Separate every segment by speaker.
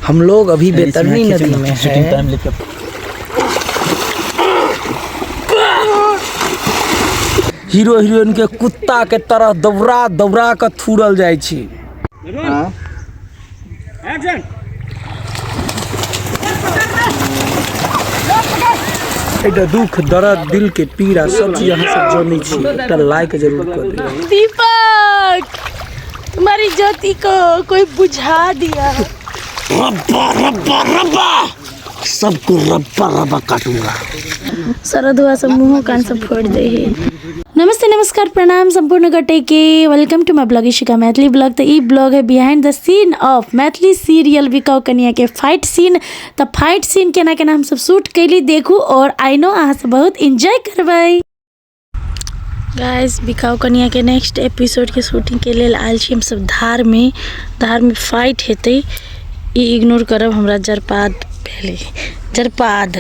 Speaker 1: हम लोग अभी बैतरनी नदी में हैं। हीरो हीरोइन के कुत्ता के तरह दौड़ा दौड़ा के थूरल जाय छी। दुख दर्द दिल के पीड़ा सब चीज यहाँ से जानी छी। एक लाइक जरूर कर दिया।
Speaker 2: दीपक तुम्हारी ज्योति को कोई बुझा दिया।
Speaker 1: रब्बा रब्बा रब्बा सबको रब्बा रब्बा काटूंगा।
Speaker 2: शरद हुआ सब मुँह कान सब फोड़ दे है। नमस्ते नमस्कार प्रणाम संपूर्ण गटे के welcome to my blog Ishika Maithili blog. तो ई ब्लॉग है behind the scene of Maithili serial Bikau Kaniya के फाइट सीन। तो फाइट सीन केना केना हम सब शूट कैली देखू और आई नो अहाँ सब बहुत एंजॉय करबै। गाइस बिकाऊ कनिया के नेक्स्ट एपिसोड के शूटिंग के लिए आयल छी हम सब धार में फाइट हेतै। ई इग्नोर करब हमरा जरपाद पहले जरपाद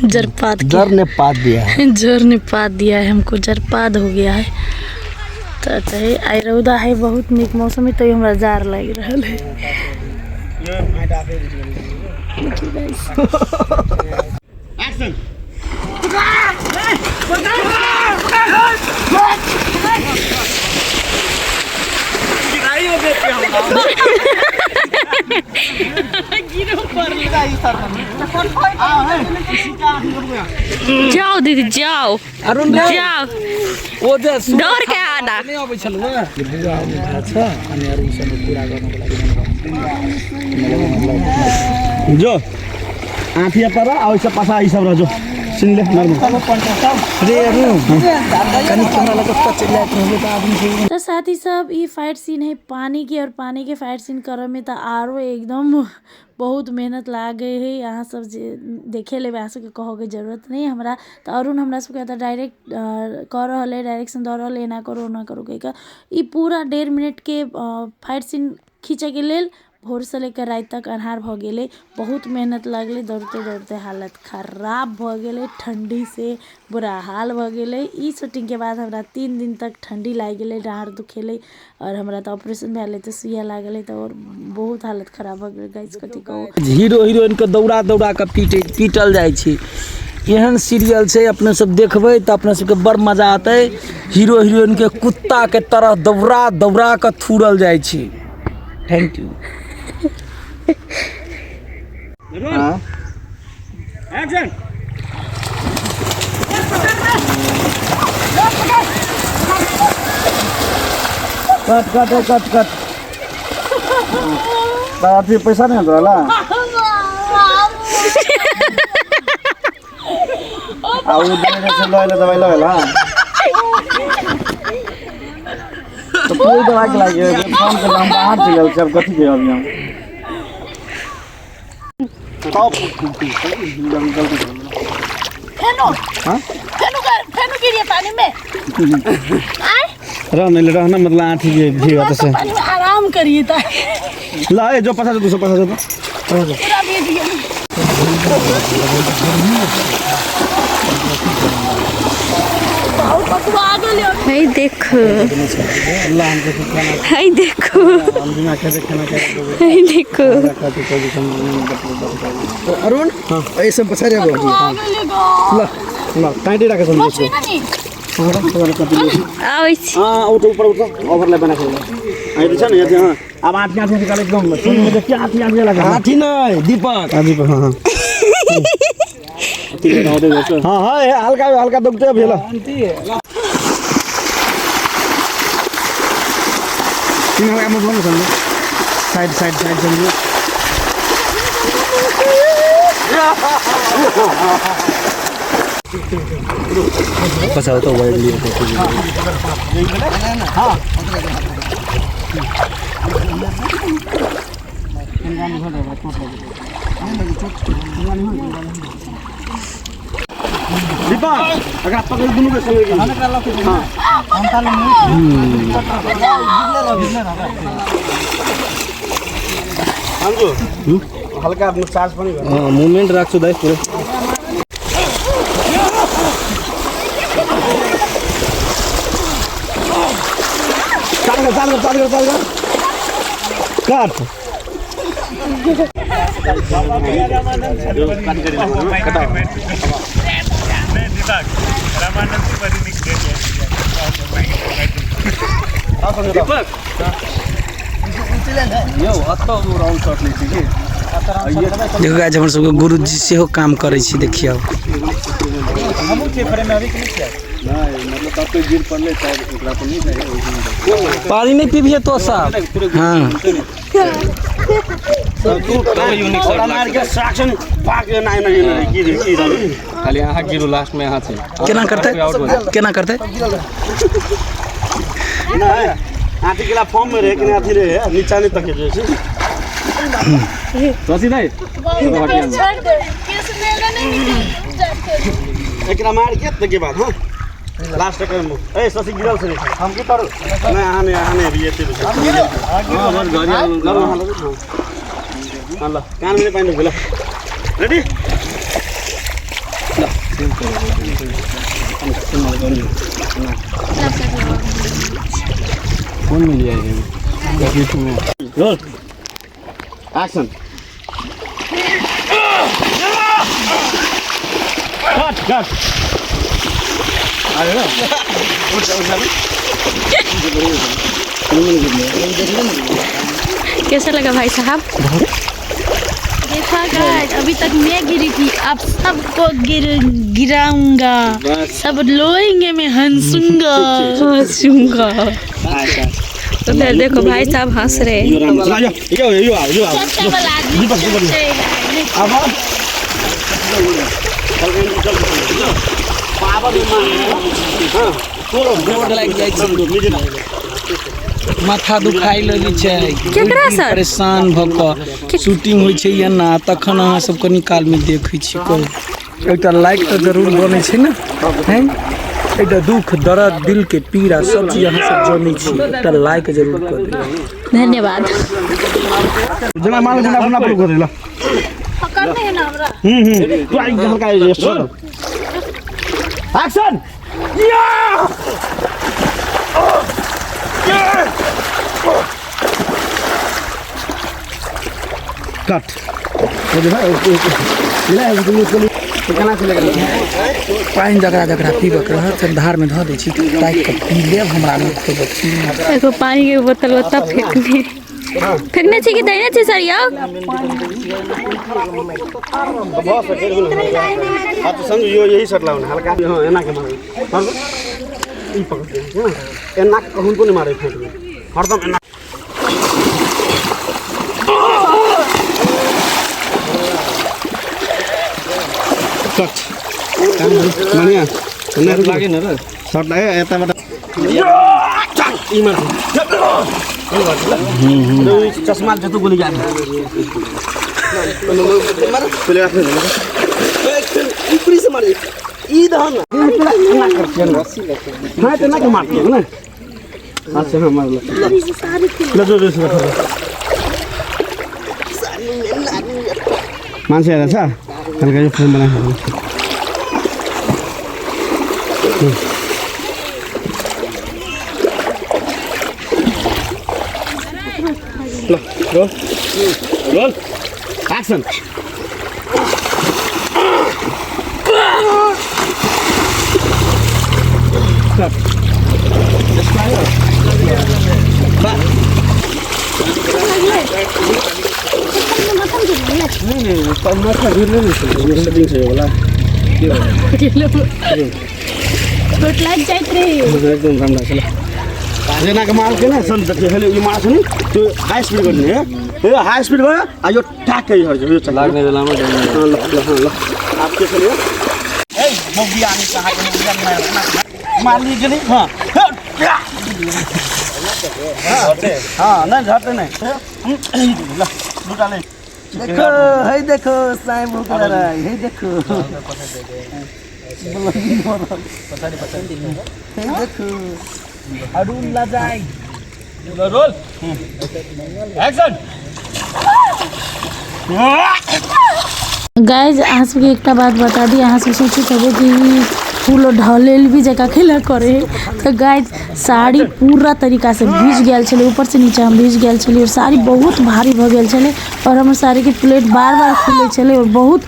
Speaker 2: जर ने पाद दिया है। जर ने पाद दिया है हमको, जरपाद हो गया है। तो आई रौदा है बहुत निक मौसम में तो हमरा जार लग रहा जाओ दीदी जाओ
Speaker 1: अरुण
Speaker 2: जाओ
Speaker 1: ओ जे
Speaker 2: डर के आना
Speaker 1: नहीं आबै छल ना बुआ अच्छा अनि अरुण से पूरा गर्नको लागि जो आफिया पर आउ से पासा ई सब रजो सुन ले नर्मल रे अरुण कनी कैमरा लगा तो चला के तो आदमी से।
Speaker 2: तो साथ ही सब ये फाइट सीन है पानी की और पानी के फाइट सीन करे में तो आरो एकदम बहुत मेहनत लाग गई है। यहाँ सब देखे ले यहाँ सबके कहोगे जरूरत नहीं हमरा। तो अरुण हमरा सबके तो डायरेक्ट कर रहा है डायरेक्शन दे रहा है ना करो कह ई पूरा 1.5 मिनट के फाइट सीन खींचे के लेल भोर से लेकर रात तक अन्हार भ गेले। बहुत मेहनत लागले दौड़ते दौड़ते हालत खराब भ गेले, ठंडी से बुरा हाल भ गेले। ई शूटिंग के बाद हमरा 3 दिन तक ठंडी लाग गेले, डाँड़ दुखेले और हमरा तो ऑपरेशन भेले तो सुइया लागले तो और बहुत हालत खराब भ गेले। गाइस कथि कहू
Speaker 1: हीरो हीरोइन के दौड़ा दौड़ा के पीटल जाय छी। एहन सीरियल से अपने सब देखबै तो अपने सबके बड़ मजा आते। हीरो हीरोइन के कुत्ता के तरह दौड़ा दौड़ा के थूरल जाय छी। Thank you.
Speaker 3: एक्शन
Speaker 1: कट बात पैसा नहीं होला आउ देने से लइले दवाई लगला तो कोई दवाई के लागे फोन के नाम बाहर चल सब कथि के अभी हम टॉप
Speaker 2: फेनो गिरिए पानी में
Speaker 1: रहना मतलब आठी के भी होता से
Speaker 2: पानी में आराम करिए ता
Speaker 1: ला जो पसा जो 250 जो
Speaker 2: पूरा भेज दिया। हाय देखो हाय देखो हाय देखो
Speaker 1: अरुण ऐसे पछा रे ला ला टाइट रखे सुन
Speaker 2: आउ छी
Speaker 1: हां उठ ऊपर ओवरलैप बना के आई तो छ न यहाँ अब आठ आठ निकाल एकदम सुन में क्या आठ आठ लगा हाथी नहीं दीपक दीपक हां ठीक है हो दे हां हां हल्का हल्का दुखते अभी ला तीन हो हम बोल सुन साइड साइड साइड चलिए पसा तो वाइड लिए हां दीपा अगर आप पकड़ दोनों के संग हां कर लो हां हम ताले में हल्का अपना चार्ज पनि गर्नु हां मूवमेन्ट राख्छु दाइ पुरै चाल कर काट देखो गाइस हमर सबके गुरुजी से हो काम करे छी देखियो पानी नहीं पीबिए तो साहब हाँ
Speaker 3: खाली यहाँ गिरो लास्ट में यहाँ से
Speaker 1: केना करते
Speaker 4: हाथी के फॉर्म में रहे कि हाथी रहे नीचा नहीं तक जो
Speaker 3: ससी नहीं
Speaker 4: एक मार के तक के बाद हां लास्ट तक ए ससी गिरल से हम की तर मैं आने भी ये हां बस घर हां कान में पानी बोला रेडी
Speaker 3: कौन मिल जाएगा
Speaker 4: रोल एक्शन कट
Speaker 2: कैसा लगा भाई साहब? देखा गाइस अभी तक मैं गिरी थी, अब सबको गिराऊंगा, सब रोएंगे, मैं हंसूंगा। तो फिर देखो भाई साहब हंस रहे हैं।
Speaker 1: माथा दुखाई लगी छै
Speaker 2: केकरा सर?
Speaker 1: परेशान भक शूटिंग होइ छै एना तखन अहाँ सब कनी काल में देखै छी एकटा लाइक तो जरूर बनै छै ना हैं एकटा दुख दर्द दिल के पीड़ा सब चीज अहाँ सब जानै छी एकटा लाइक जरूर कर दियौ
Speaker 2: धन्यवाद।
Speaker 4: जना माल गुना गुना पर कर ला
Speaker 2: पकड़ने है ना हमरा।
Speaker 4: तू आई हल्का एक्शन या कट
Speaker 1: पानी जकरा पीबक रहत धार में धऽ दै छी ताकि के पी लेब हमरा में
Speaker 2: देखो पानी के बोतल तब फेंकने चाहिए कि देना चाहिए सर यार।
Speaker 4: हां तो समझ यो यही शॉट लाउन हल्का हां एना के मार ई पकड़ के हां एना कहूं को नहीं मारे फेंक में हरदम एना कट मानिया नेट लागे न रे शॉट लागे एता बटा ई मार चश्मा जतो गोली जा पहले आके ऊपरी से मारे ई दहन ना करते ना हां तो ना के मारते ना अच्छा हां मार लो ले जो जो मान्छे हेर छ हल्का यो फ्रेम बना रोल एक्शन जना के माल के ना सन देखिए हेले यो माछ नि त्यो हाई स्पिड गर्ने हे यो हाई स्पिड भयो आ यो ट्याक्कै हर्छ यो
Speaker 3: लाग्ने बेलामा
Speaker 4: ल आप के चलिए ए मोगी आनी कहाँ के मोगी मार ली के नहीं हां हां नहीं झटते नहीं ल लुटा ले
Speaker 1: देखो साईं भूख रहा है हे देखो देखो अरुण लजाई
Speaker 4: रोल एक्शन
Speaker 2: गाइज अहाँ सबके एकटा बात बता दी, अहाँ सब सोचैत हेबै कि फूल ढलेल भी जगह खेला करे। तो गाइस साड़ी पूरा तरीका से भीज गया छले, ऊपर से नीचे हम भीज गया छले और साड़ी बहुत भारी भ गेल छले और हमर साड़ी के प्लेट बार बार खुले छले और बहुत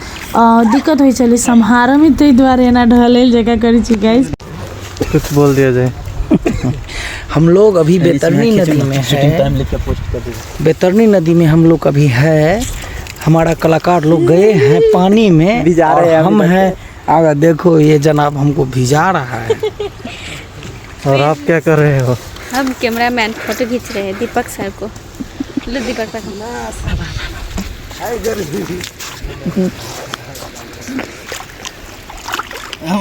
Speaker 2: दिक्कत हुई छले संहार में। तै द्वारे एना ढलेल जगह करी छी गाइस।
Speaker 5: कुछ बोल दिया जाए।
Speaker 1: हम लोग अभी बैतरनी नदी में है, बैतरनी नदी में हम लोग अभी है। हमारा कलाकार लोग गए हैं पानी में
Speaker 5: भिजा रहे हैं,
Speaker 1: हम हैं आगे। देखो ये जनाब हमको भिजा रहा है।
Speaker 5: और आप क्या कर रहे हो?
Speaker 6: हम कैमरामैन फोटो खींच रहे हैं दीपक सर को। लो दीपक तक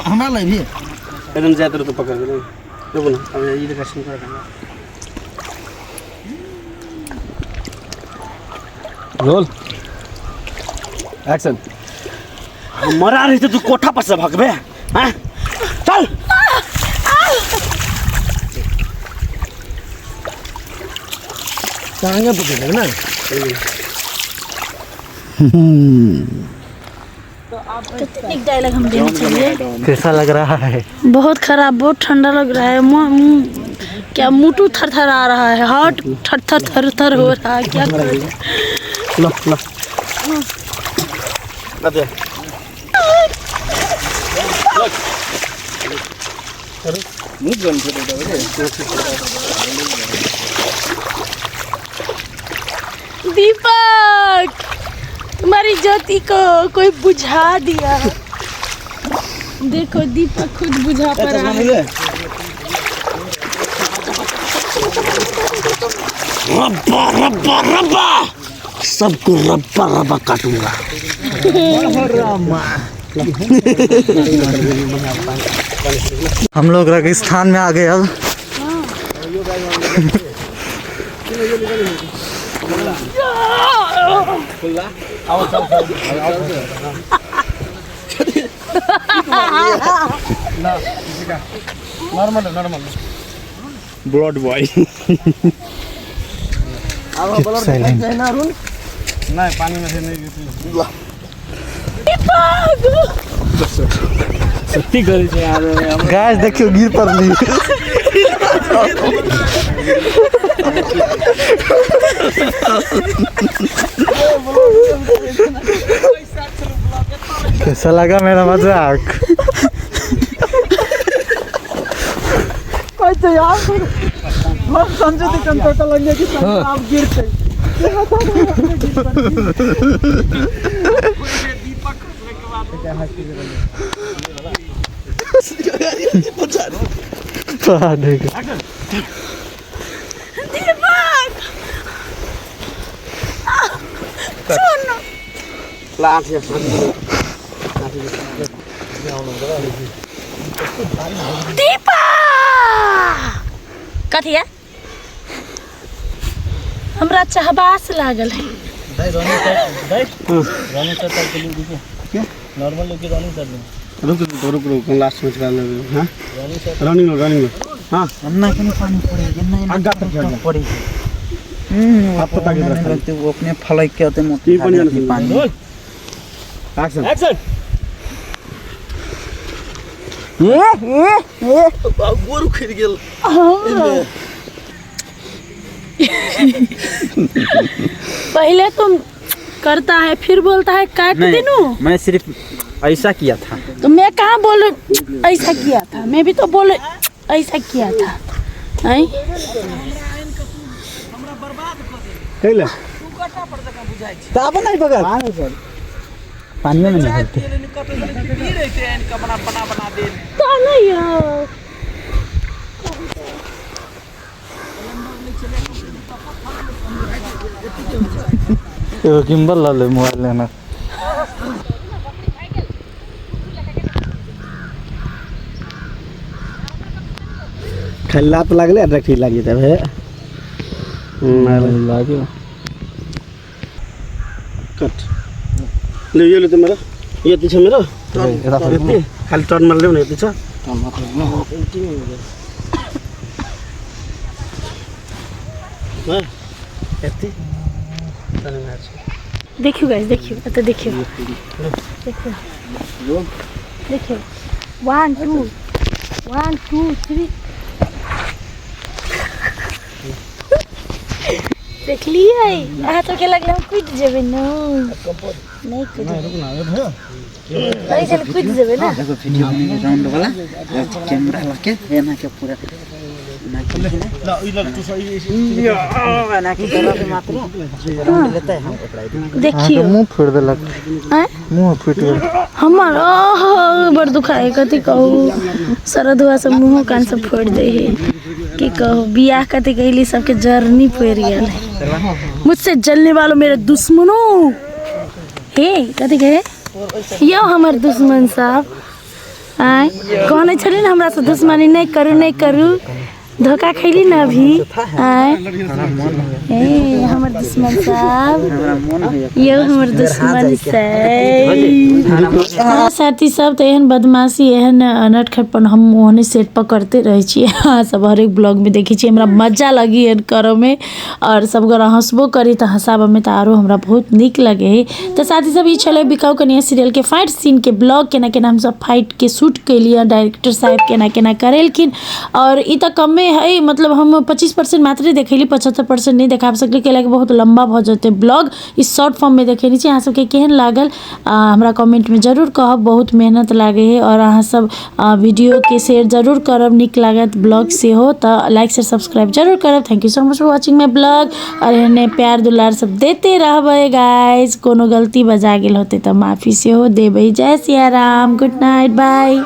Speaker 1: हमारा ले भी
Speaker 4: एकदम ज्यादा तो पकड़ के देखो ना। अब ये देखा सीन कर
Speaker 3: रोल एक्शन।
Speaker 4: मरा रही तो तू कोठा पर से भगबे हैं? चल
Speaker 1: टांगे पकड़े ना।
Speaker 2: एक डायलॉग हम देना चाहिए।
Speaker 5: कैसा लग रहा है?
Speaker 2: बहुत खराब, बहुत ठंडा लग रहा है। क्या मुटु थर थर आ रहा है, हार्ट थर थर थर थर हो रहा है। क्या करें?
Speaker 4: लो लो अबे
Speaker 2: दीपक तुम्हारी ज्योति को कोई बुझा दिया। देखो दीपक खुद बुझा पा रहा है।
Speaker 4: रब्बा रब्बा रब्बा सबको रब्बा रब्बा काटूंगा।
Speaker 5: हम लोग रेगिस्तान में आ गए अब।
Speaker 4: ब्लड बॉय नहीं पानी में से नहीं सत्ती करे छे यार।
Speaker 5: गैस देखियो गिर पड़ली। कैसा लगा मेरा मजाक?
Speaker 2: कथी है? हमरा चहबास लागल है।
Speaker 4: रुक लास्ट में चला ले। हां रनिंग हां
Speaker 1: अन्ना के पानी पड़े ना आगा तक चढ़ पड़ी।
Speaker 4: आप पता के रखते
Speaker 1: वो अपने फलाई के होते मोटे
Speaker 4: ये पानी एक्शन एक्शन। गोरु खिर गेल।
Speaker 2: पहले तुम करता है फिर बोलता है काट देनू।
Speaker 1: मैं सिर्फ ऐसा किया था।
Speaker 2: तो मैं कहाँ बोल ऐसा किया था? मैं भी तो बोल ऐसा किया था। हैं?
Speaker 4: कैले
Speaker 1: ताब नहीं बगल पानी में नहीं होते।
Speaker 2: तो नहीं यार।
Speaker 5: एगो गिम्बल ला ले मोबाइल लेना।
Speaker 4: खल्ला तो लागले रखी लागी तब है
Speaker 5: लागे
Speaker 4: कट ले ये ले तो मेरा ये पीछे मेरा खाली टर्न मार ले ना पीछे हां एती तने मैच
Speaker 2: देखियो गाइस, देखियो तो देखियो देखियो देखियो 1 2 1 2 3 देख लिए अहाँ तो के लगले हम कूद जेबे न नहीं कूद नहीं चल कूद जेबे ना
Speaker 5: देखो वीडियो में राउंड वाला कैमरा लगे ये ना के पूरा ना के ना के तरफ से मात्र राउंड लेता है हम पकड़ाई
Speaker 2: देखियो
Speaker 5: मुंह फोड़ देलक मुंह फूट गेल
Speaker 2: हमर बड़ दुखाए कथी कहू सरद हुआ सब मुंह कान सब फोड़ दे है की कहू बियाह कथी कहली सबके जर्नी पड़ गेल है मुझसे जलने वालों मेरे दुश्मनों हे कथी कहे यो हमर दुश्मन साहब आय कहने छली ना हमरा से दुश्मनी नहीं करू धोखा खैली ना अभी आय ए हमर दुश्मन साहब यो हमर दुश्मन साहब साथी सब तो एहन बदमाशी एहन नटखटपन हम ओहने सेट पर करते रहे छी हाँ सब हर एक ब्लॉग में देखी छी हमरा मजा लगी एहन करो में और सब गोरा हंसबो करी तो हंसाबे में तो आरो हमरा बहुत निक लगे है तो साथी सब ई छले बिकाऊ कनिया सीरियल के फाइट सीन के ब्लॉग केना केना हम सब फाइट के शूट के लिए डायरेक्टर साहब केना केना करेलखिन और ई तो कम है मतलब हम 25% मात्र देखली 75% नहीं देखा सकली के लगे बहुत लंबा भ जते ब्लॉग इस शॉर्ट फॉर्म में देखेनी छी अहाँ सबके केहन लागल हमरा कमेंट में जरूर कहब बहुत मेहनत लागे है और अहाँ सब वीडियो के शेयर जरूर करब निक लागत ब्लॉग से हो तो लाइक शेयर सब्सक्राइब जरूर करब thank you so much for watching my blog और एहने प्यार दुलार सब देते रहबे गाइस कोनो गलती बजा गेल होते तो माफी से हो देबे जय Siya Ram good night bye.